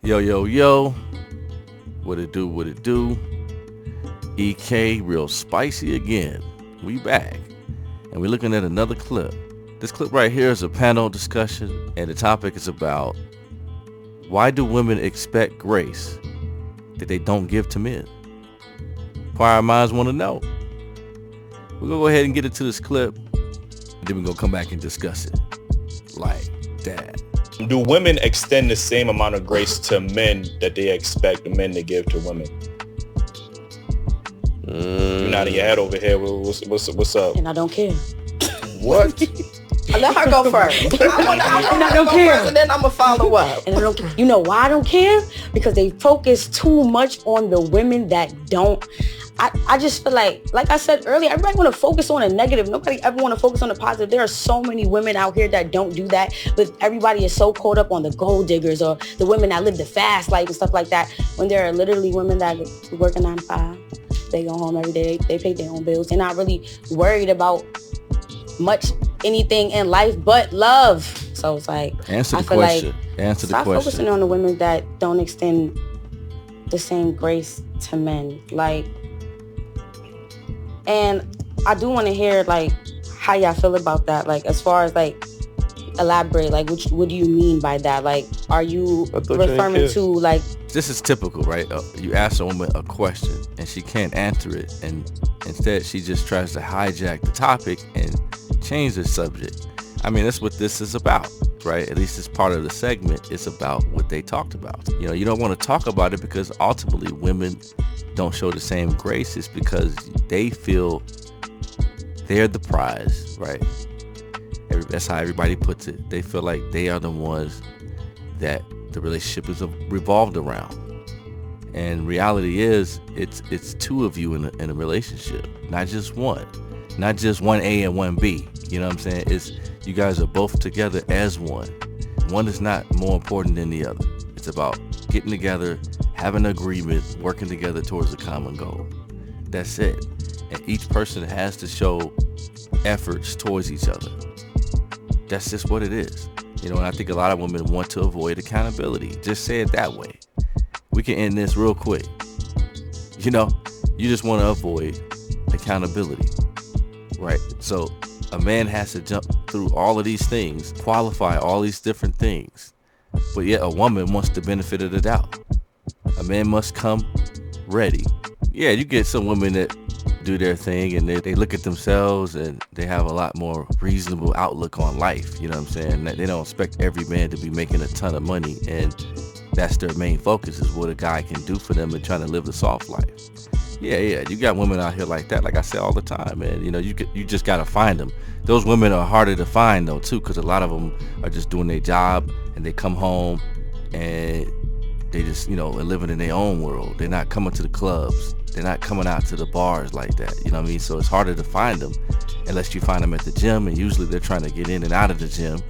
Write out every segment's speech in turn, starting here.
Yo, yo, yo. What it do, what it do. EK, Reelspicy again. We back. And we're looking at another clip. This clip right here is a panel discussion, and the topic is about why do women expect grace that they don't give to men? Inquiring minds want to know. We're going to go ahead and get into this clip, and then we're going to come back and discuss it like that. Do women extend the same amount of grace to men that they expect men to give to women? You're nodding your head over here. What's up? And I don't care. What? Let her go first. I don't care. First, and then I'm gonna follow up. And I don't care. You know why I don't care? Because they focus too much on the women that don't. I just feel like I said earlier, everybody want to focus on a negative. Nobody ever want to focus on the positive. There are so many women out here that don't do that, but everybody is so caught up on the gold diggers or the women that live the fast life and stuff like that. When there are literally women that work a 9 to 5, they go home every day, they pay their own bills. They're not really worried about much anything in life but love. So it's like, Answer the question. Stop focusing on the women that don't extend the same grace to men. And I do want to hear how y'all feel about that. As far as elaborate, what do you mean by that? Are you referring to This is typical, right? You ask a woman a question and she can't answer it, and instead she just tries to hijack the topic and change the subject. I mean, that's what this is about, right? At least it's part of the segment. It's about what they talked about. You don't want to talk about it because ultimately women don't show the same grace. It's because they feel they're the prize, right? That's how everybody puts it. They feel like they are the ones that the relationship is revolved around. And reality is, it's two of you in a relationship, not just one. Not just one A and one B. You know what I'm saying? It's you guys are both together as one. One is not more important than the other. It's about getting together, having an agreement, working together towards a common goal. That's it. And each person has to show efforts towards each other. That's just what it is. And I think a lot of women want to avoid accountability. Just say it that way. We can end this real quick. You just want to avoid accountability, right? So a man has to jump through all of these things, qualify all these different things. But yet a woman wants the benefit of the doubt. A man must come ready. Yeah, you get some women that do their thing and they look at themselves and they have a lot more reasonable outlook on life. You know what I'm saying? They don't expect every man to be making a ton of money, and that's their main focus is what a guy can do for them and trying to live the soft life. Yeah, you got women out here like that, like I say all the time, man. You just got to find them. Those women are harder to find though too, because a lot of them are just doing their job and they come home and they just, are living in their own world. They're not coming to the clubs. They're not coming out to the bars like that. You know what I mean? So it's harder to find them unless you find them at the gym, and usually they're trying to get in and out of the gym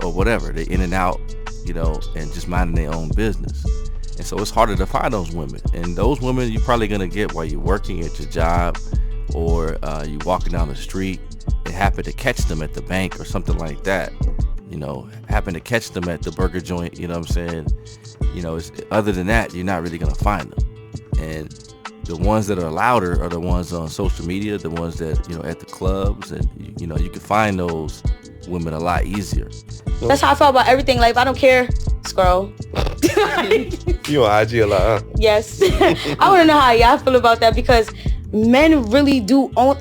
or whatever. They're in and out, and just minding their own business. And so it's harder to find those women. And those women you're probably going to get while you're working at your job, or you walking down the street and happen to catch them at the bank or something like that. Happen to catch them at the burger joint, you know what I'm saying? Other than that, you're not really going to find them. And the ones that are louder are the ones on social media, the ones that, at the clubs, and, you can find those women a lot easier. That's how I felt about everything. If I don't care, scroll. You on IG a lot, huh? Yes. I want to know how y'all feel about that, because men really do own...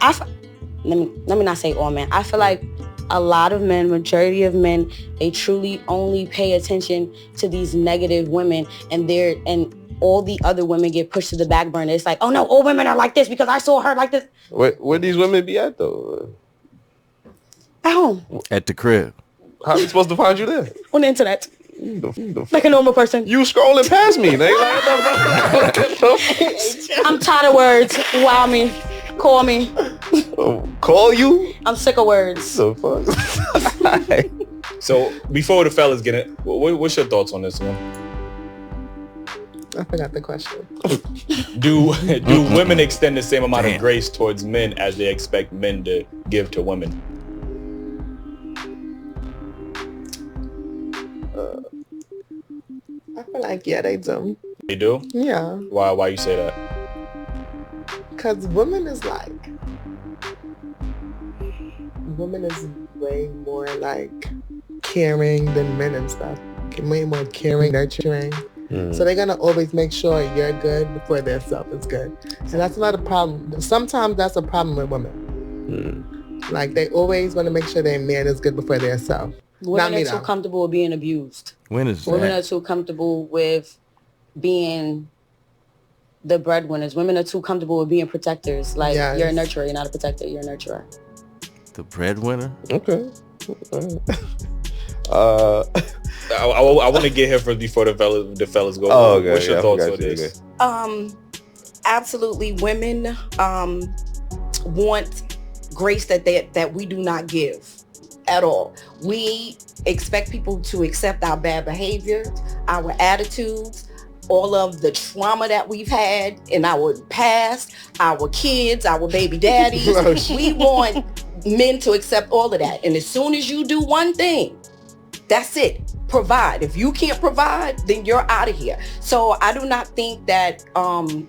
Let me not say all men. I feel like a lot of men, majority of men, they truly only pay attention to these negative women, and all the other women get pushed to the back burner. It's like, oh no, all women are like this because I saw her like this. Where these women be at though? At home. At the crib. How are we supposed to find you there? On the internet. Like a normal person. You scrolling past me, nigga. I'm tired of words. Wow me. Call me. Call you? I'm sick of words. The fuck? So before the fellas get it, what's your thoughts on this one? I forgot the question. Do women extend the same amount of grace towards men as they expect men to give to women? I feel like, yeah, they do. They do? Yeah. Why you say that? Because women is way more like caring than men and stuff. Way more caring, nurturing. So they're going to always make sure you're good before their self is good. And that's not a problem. Sometimes that's a problem with women. Like, they always want to make sure their man is good before their self. Women are too comfortable with being abused. Women are too comfortable with being the breadwinners. Women are too comfortable with being protectors. Like, you're a nurturer, you're not a protector, you're a nurturer. The breadwinner? Okay. I want to get here before the fellas go. Okay. What's your thoughts on this? Absolutely, women want grace that we do not give at all. We expect people to accept our bad behavior, our attitudes, all of the trauma that we've had in our past, our kids, our baby daddies. We want men to accept all of that. And as soon as you do one thing, that's it. Provide. If you can't provide, then you're out of here. So I do not think that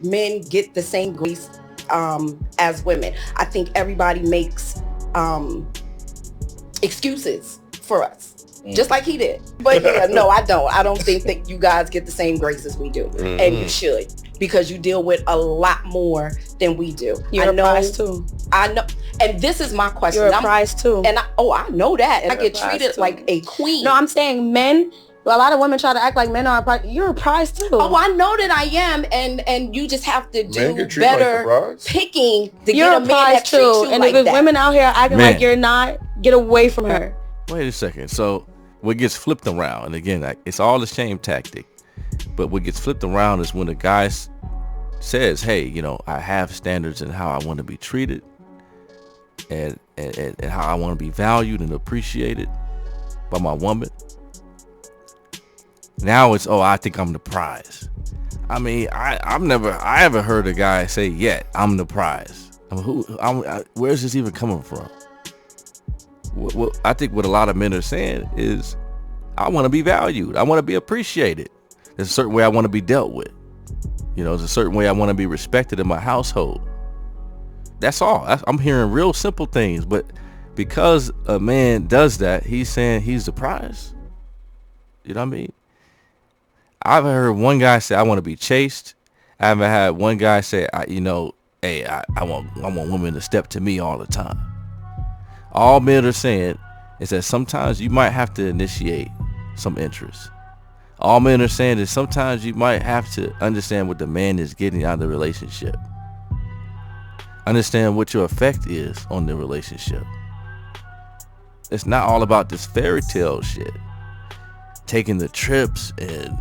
men get the same grace as women. I think everybody makes excuses for us, just like he did. But yeah, no, I don't. I don't think that you guys get the same grace as we do, and you should, because you deal with a lot more than we do. You're a prize too. I know, and this is my question. You're a prize too. And I know that, and I get treated like a queen. No, I'm saying men. A lot of women try to act like men are a prize. You're a prize too. Oh, I know that I am, and you just have to do better picking to you're get a man that treats you and like if that. Women out here acting like you're not, get away from her. Wait a second. So what gets flipped around, and again, it's all a shame tactic, but what gets flipped around is when a guy says, hey, I have standards in how I want to be treated and how I want to be valued and appreciated by my woman. Now it's, I think I'm the prize. I mean, I haven't heard a guy say yet, I'm the prize. Where's this even coming from? I think what a lot of men are saying is, I want to be valued. I want to be appreciated. There's a certain way I want to be dealt with. There's a certain way I want to be respected in my household. That's all. I'm hearing real simple things, but because a man does that, he's saying he's the prize. You know what I mean? I've heard one guy say, I want to be chased. I haven't had one guy say, I want women to step to me all the time. All men are saying is that sometimes you might have to initiate some interest. All men are saying is sometimes you might have to understand what the man is getting out of the relationship. Understand what your effect is on the relationship. It's not all about this fairy tale shit. Taking the trips and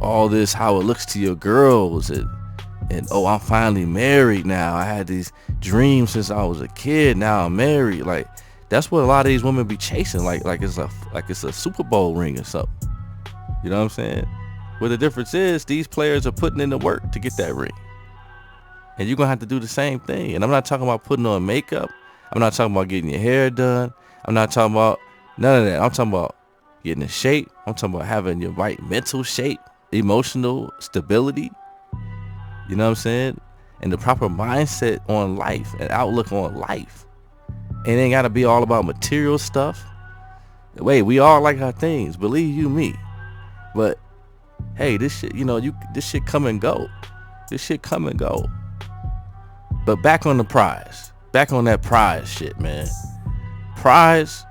all this, how it looks to your girls, and I'm finally married now. I had these dreams since I was a kid. Now I'm married. Like, that's what a lot of these women be chasing. Like it's a Super Bowl ring or something. You know what I'm saying? Well, the difference is these players are putting in the work to get that ring, and you're gonna have to do the same thing. And I'm not talking about putting on makeup. I'm not talking about getting your hair done. I'm not talking about none of that. I'm talking about getting in shape. I'm talking about having your right mental shape, emotional stability, you know what I'm saying, and the proper mindset on life and outlook on life. It ain't gotta be all about material stuff. Wait, we all like our things, believe you me, but hey, this shit, this shit come and go. But back on the prize, back on that prize shit, man. Prize,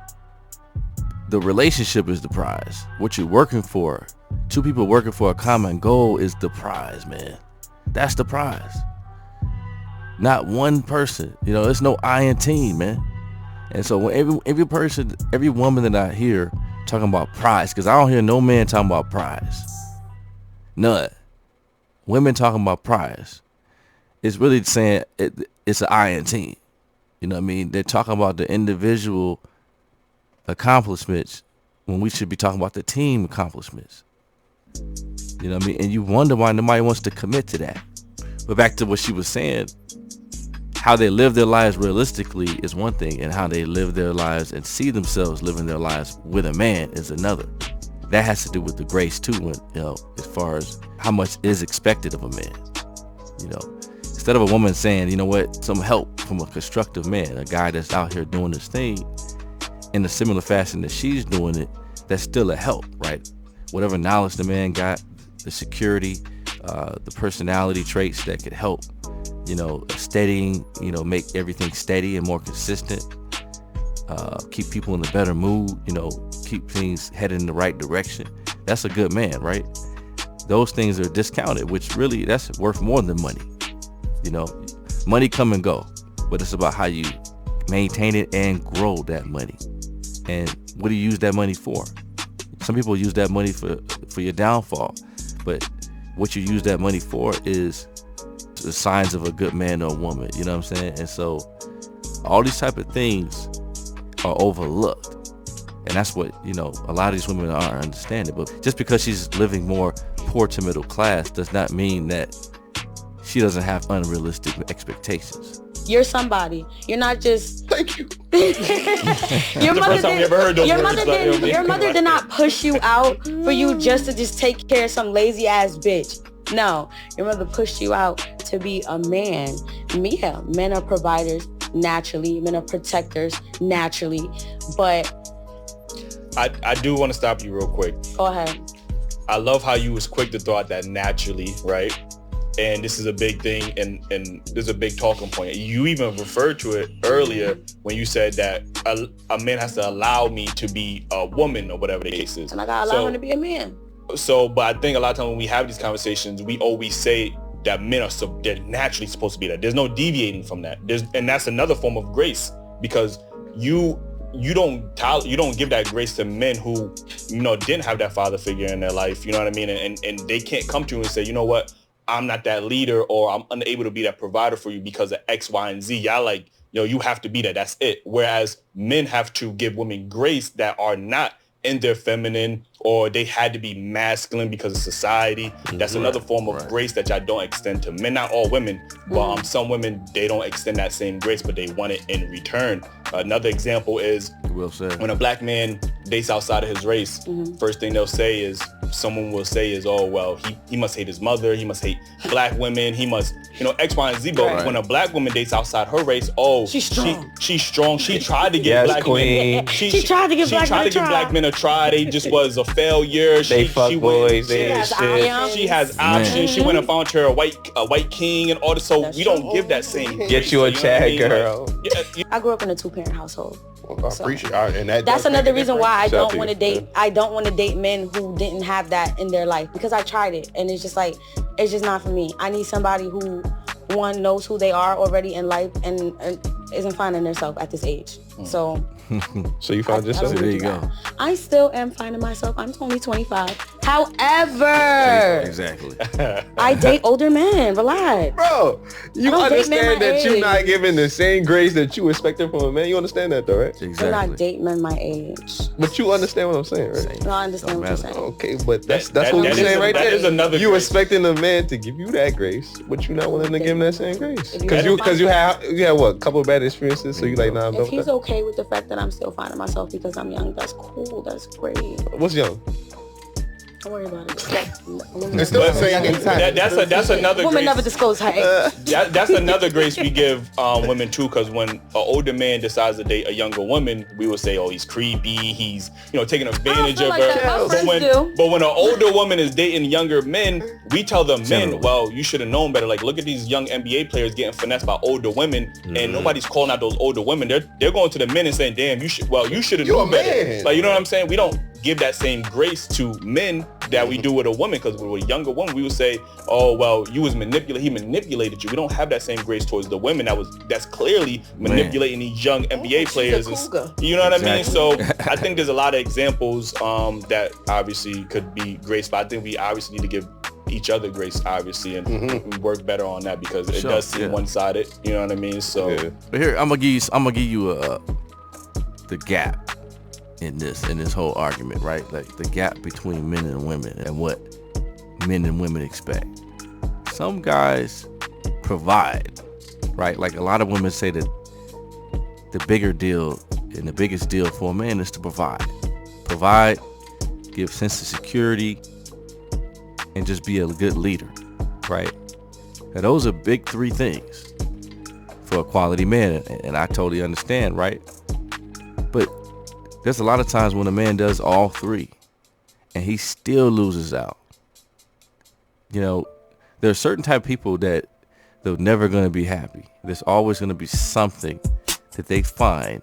the relationship is the prize. What you're working for, two people working for a common goal, is the prize, man. That's the prize. Not one person. It's no I in team, man. And so when every person, every woman that I hear talking about prize, because I don't hear no man talking about prize. None. Women talking about prize. It's really saying it's an I in team. You know what I mean? They're talking about the individual accomplishments when we should be talking about the team accomplishments. You know what I mean? And you wonder why nobody wants to commit to that. But back to what she was saying, how they live their lives realistically is one thing, and how they live their lives and see themselves living their lives with a man is another. that has to do with the grace too, when, as far as how much is expected of a man. Instead of a woman saying, you know what, some help from a constructive man, a guy that's out here doing his thing in a similar fashion that she's doing it, that's still a help, right? Whatever knowledge the man got, the security, the personality traits that could help, steadying, make everything steady and more consistent, keep people in a better mood, keep things headed in the right direction. That's a good man, right? Those things are discounted, which really, that's worth more than money. Money come and go, but it's about how you maintain it and grow that money. And what do you use that money for? Some people use that money for your downfall, but what you use that money for is the signs of a good man or a woman, you know what I'm saying? And so all these type of things are overlooked. And that's what, a lot of these women aren't understanding. But just because she's living more poor to middle class does not mean that she doesn't have unrealistic expectations. You're somebody. You're not just... Thank you. Your mother did not push you out for you just to just take care of some lazy ass bitch. No, your mother pushed you out to be a man. Yeah, men are providers naturally. Men are protectors naturally. But I do want to stop you real quick. Go ahead. I love how you was quick to throw out that naturally, right? And this is a big thing, and there's a big talking point. You even referred to it earlier when you said that a man has to allow me to be a woman or whatever the case is. And I gotta allow him to be a man. So, but I think a lot of times when we have these conversations, we always say that men they're naturally supposed to be that. There's no deviating from that. And that's another form of grace, because you don't give that grace to men who, didn't have that father figure in their life. You know what I mean? And they can't come to you and say, you know what? I'm not that leader, or I'm unable to be that provider for you because of X, Y, and Z. Y'all like, you have to be that. That's it. Whereas men have to give women grace that are not in their feminine, or they had to be masculine because of society. That's another form of grace that y'all don't extend to men. Not all women, but some women, they don't extend that same grace, but they want it in return. Another example is when a black man dates outside of his race, first thing someone will say is, oh, well, he must hate his mother, he must hate black women, he must, X, Y, and Z. But when a black woman dates outside her race, she's strong. She tried to give black men. She tried to give black men a try. They just was a failure. She has options. She went and found her a white king and all this. So we don't give that same. Get you a Chad girl. I grew up in a 2-parent household. I appreciate it. And that's another reason why I don't want to date. I don't want to date men who didn't have that in their life, because I tried it and it's just not for me. I need somebody who, one, knows who they are already in life and isn't finding themselves at this age. So you found yourself? There you go. I still am finding myself. I'm only 25. However, exactly. I date older men. Relax. Bro, you understand that you're not giving the same grace that you expected from a man. You understand that though, right? Exactly. I date men my age. But you understand what I'm saying, right? No, I understand what you're saying. Okay, but that's what we're saying right there. Is another you grace. Expecting a man to give you that grace, but you're not willing to give him that same grace. Because you have what, a couple of bad experiences, so you like, nah, I'm done with that. If he's okay with the fact that I'm still finding myself because I'm young, that's cool. That's great. What's young? Don't worry about it. It's still saying anytime. That's another woman grace. never disclose her age. That's another grace we give women too, because when an older man decides to date a younger woman, we will say, oh, he's creepy, he's taking advantage of her. But when an older woman is dating younger men, we tell them, men, well, you should have known better. Like, look at these young NBA players getting finessed by older women, and nobody's calling out those older women. They're going to the men and saying, damn, you should have known better. Like, you know what I'm saying? We don't give that same grace to men that we do with a woman, because with a younger woman, we would say, oh, well, he manipulated you. We don't have that same grace towards the women that's clearly manipulating these young NBA players. You know what I mean? So I think there's a lot of examples that obviously could be grace, but I think we obviously need to give each other grace, obviously, and work better on that, because it does seem one-sided. You know what I mean? So but here, I'm gonna give you the gap in this whole argument, right? Like the gap between men and women and what men and women expect. Some guys provide, right? Like a lot of women say that the bigger deal and the biggest deal for a man is to provide, give sense of security, and just be a good leader, right? Now, those are big 3 things for a quality man, and I totally understand, right? But there's a lot of times when a man does all 3 and he still loses out. You know, there are certain type of people that they're never going to be happy. There's always going to be something that they find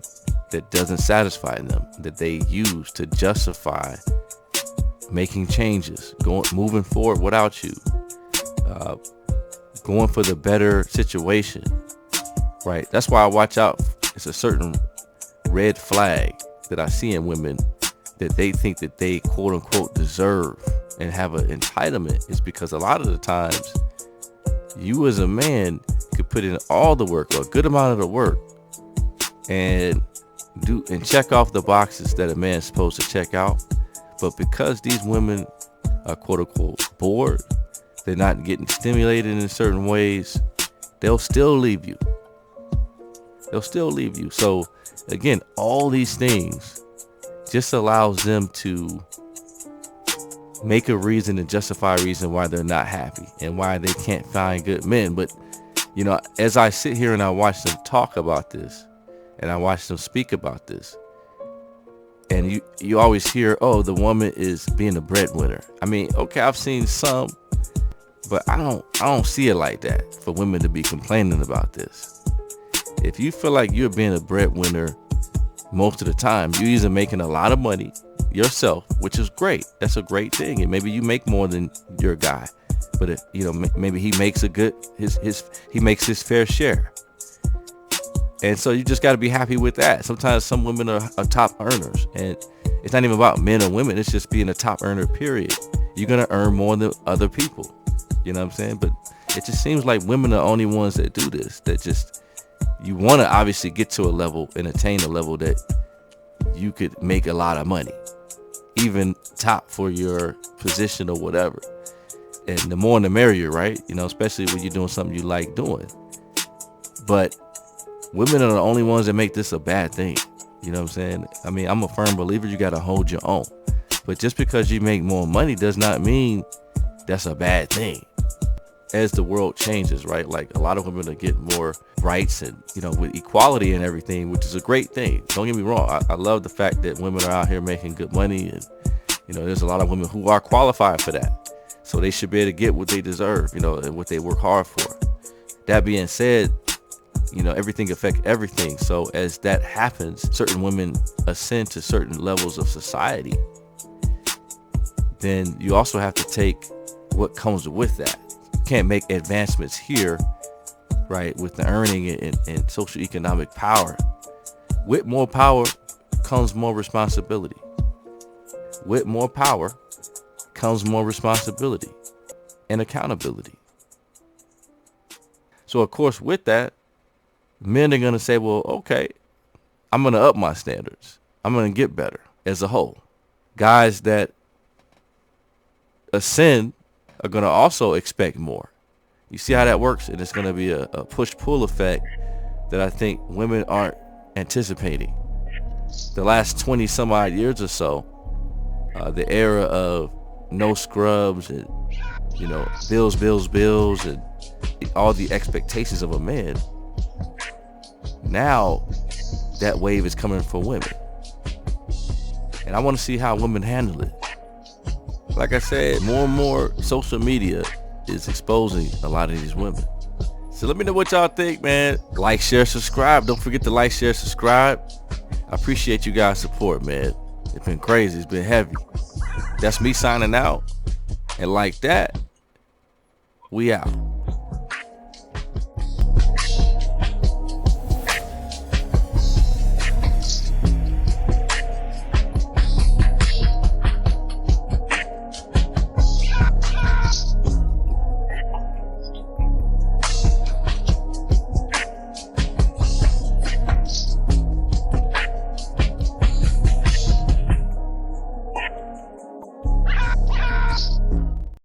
that doesn't satisfy them, that they use to justify making changes, moving forward without you, going for the better situation, right? That's why I watch out. It's a certain red flag that I see in women that they think that they quote unquote deserve and have an entitlement. Is because a lot of the times you as a man could put in all the work or a good amount of the work and check off the boxes that a man's supposed to check out. But because these women are quote unquote bored, they're not getting stimulated in certain ways, they'll still leave you. So again, all these things just allows them to make a reason and justify a reason why they're not happy and why they can't find good men. But, you know, as I sit here and I watch them talk about this and I watch them speak about this, and you always hear, oh, the woman is being a breadwinner. I mean, okay, I've seen some, but I don't see it like that for women to be complaining about this. If you feel like you're being a breadwinner most of the time, you're either making a lot of money yourself, which is great. That's a great thing. And maybe you make more than your guy, but if, you know, maybe he makes he makes his fair share. And so you just got to be happy with that. Sometimes some women are top earners, and it's not even about men or women. It's just being a top earner, period. You're going to earn more than other people. You know what I'm saying? But it just seems like women are the only ones that do this, that just, you want to obviously get to a level and attain a level that you could make a lot of money, even top for your position or whatever. And the more the merrier, right? You know, especially when you're doing something you like doing. But women are the only ones that make this a bad thing. You know what I'm saying? I mean, I'm a firm believer you got to hold your own. But just because you make more money does not mean that's a bad thing. As the world changes, right? Like, a lot of women are getting more rights and, you know, with equality and everything, which is a great thing. Don't get me wrong. I love the fact that women are out here making good money, and, you know, there's a lot of women who are qualified for that. So they should be able to get what they deserve, you know, and what they work hard for. That being said, you know, everything affects everything. So as that happens, certain women ascend to certain levels of society. Then you also have to take what comes with that. You can't make advancements here, right, with the earning and social economic power. With more power comes more responsibility. With more power comes more responsibility and accountability. So of course, with that, men are going to say, well, okay, I'm going to up my standards. I'm going to get better as a whole. Guys that ascend are going to also expect more. You see how that works? And it's going to be a push-pull effect that I think women aren't anticipating. The last 20 some odd years or so, the era of no scrubs and, you know, bills, and all the expectations of a man. Now that wave is coming for women. And I want to see how women handle it. Like I said, more and more social media is exposing a lot of these women. So let me know what y'all think, man. Like, share, subscribe. Don't forget to like, share, subscribe. I appreciate you guys' support, man. It's been crazy. It's been heavy. That's me signing out. And like that, we out.